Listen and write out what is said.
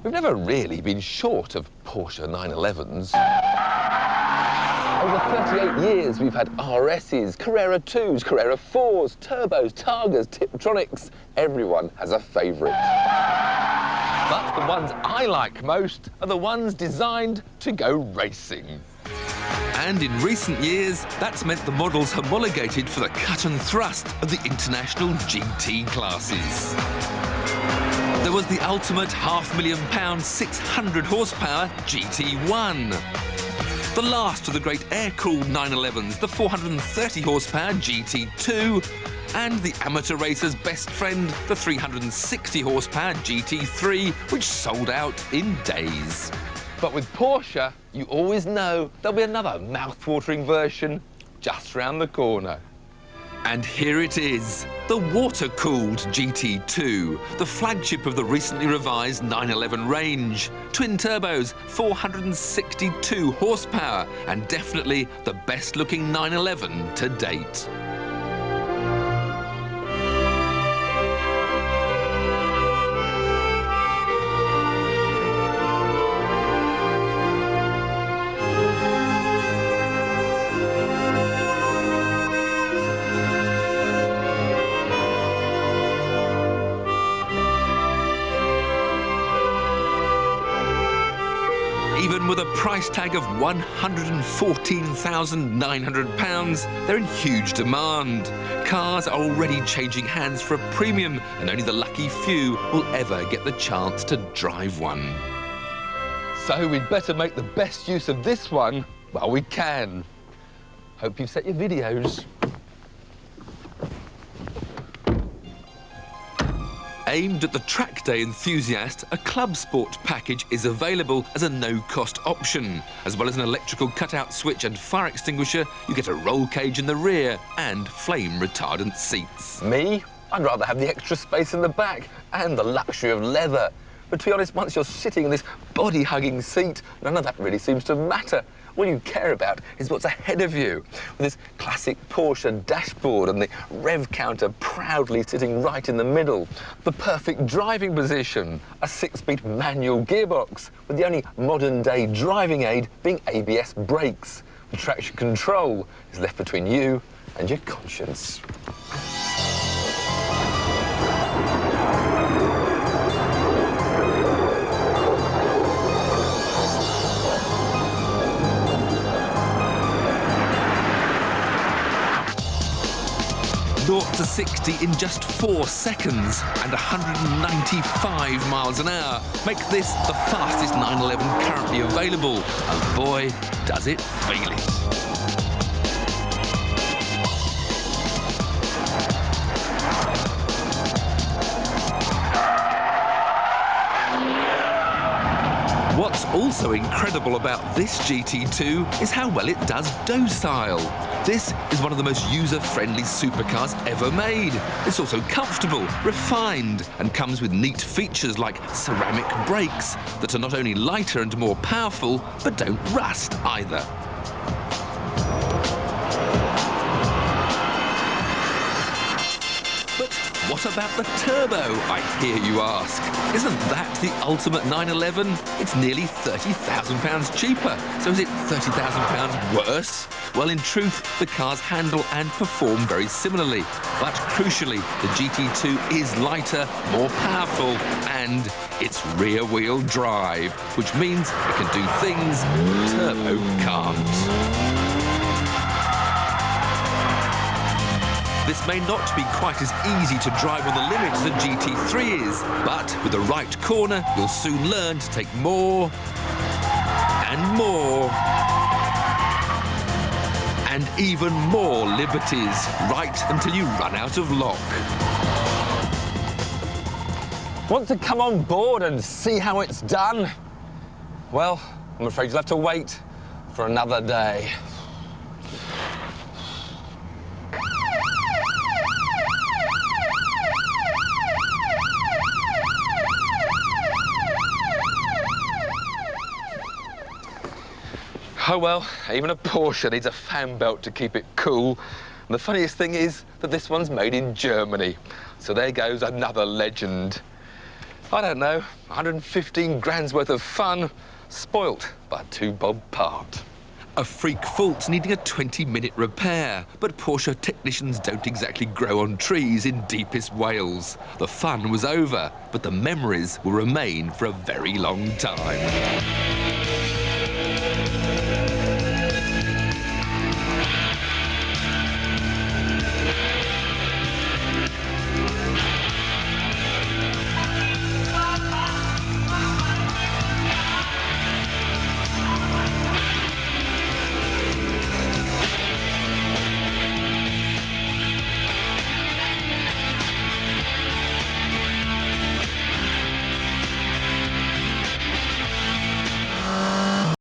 We've never really been short of Porsche 911s. Over 38 years, we've had RSs, Carrera 2s, Carrera 4s, turbos, Targas, Tiptronics. Everyone has a favourite. But the ones I like most are the ones designed to go racing. And in recent years, that's meant the models homologated for the cut and thrust of the international GT classes. There was the ultimate £500,000, 600 horsepower GT1. The last of the great air-cooled 911s, the 430 horsepower GT2, and the amateur racer's best friend, the 360 horsepower GT3, which sold out in days. But with Porsche, you always know there'll be another mouth-watering version just round the corner. And here it is, the water-cooled GT2, the flagship of the recently revised 911 range. Twin turbos, 462 horsepower, and definitely the best-looking 911 to date. Even with a price tag of £114,900, they're in huge demand. Cars are already changing hands for a premium, and only the lucky few will ever get the chance to drive one. So we'd better make the best use of this one while we can. Hope you've set your videos. Aimed at the track day enthusiast, a club sport package is available as a no-cost option. As well as an electrical cutout switch and fire extinguisher, you get a roll cage in the rear and flame-retardant seats. Me? I'd rather have the extra space in the back and the luxury of leather. But to be honest, once you're sitting in this body-hugging seat, none of that really seems to matter. All you care about is what's ahead of you, with this classic Porsche dashboard and the rev counter proudly sitting right in the middle. The perfect driving position, a 6-speed manual gearbox, with the only modern-day driving aid being ABS brakes. The traction control is left between you and your conscience. 0 to 60 in just 4 seconds and 195 miles an hour make this the fastest 911 currently available. And boy, does it feel it. What's also incredible about this GT2 is how well it does docile. This is one of the most user-friendly supercars ever made. It's also comfortable, refined, and comes with neat features like ceramic brakes that are not only lighter and more powerful, but don't rust either. What about the turbo, I hear you ask? Isn't that the ultimate 911? It's nearly £30,000 cheaper. So is it £30,000 worse? Well, in truth, the cars handle and perform very similarly. But crucially, the GT2 is lighter, more powerful, and it's rear-wheel drive, which means it can do things the turbo can't. This may not be quite as easy to drive on the limit as the GT3 is, but with the right corner, you'll soon learn to take more and more and even more liberties, right until you run out of lock. Want to come on board and see how it's done? Well, I'm afraid you'll have to wait for another day. Oh well, even a Porsche needs a fan belt to keep it cool. And the funniest thing is that this one's made in Germany. So there goes another legend. I don't know, 115 grand's worth of fun, spoilt by a two-bob part. A freak fault needing a 20-minute repair, but Porsche technicians don't exactly grow on trees in deepest Wales. The fun was over, but the memories will remain for a very long time.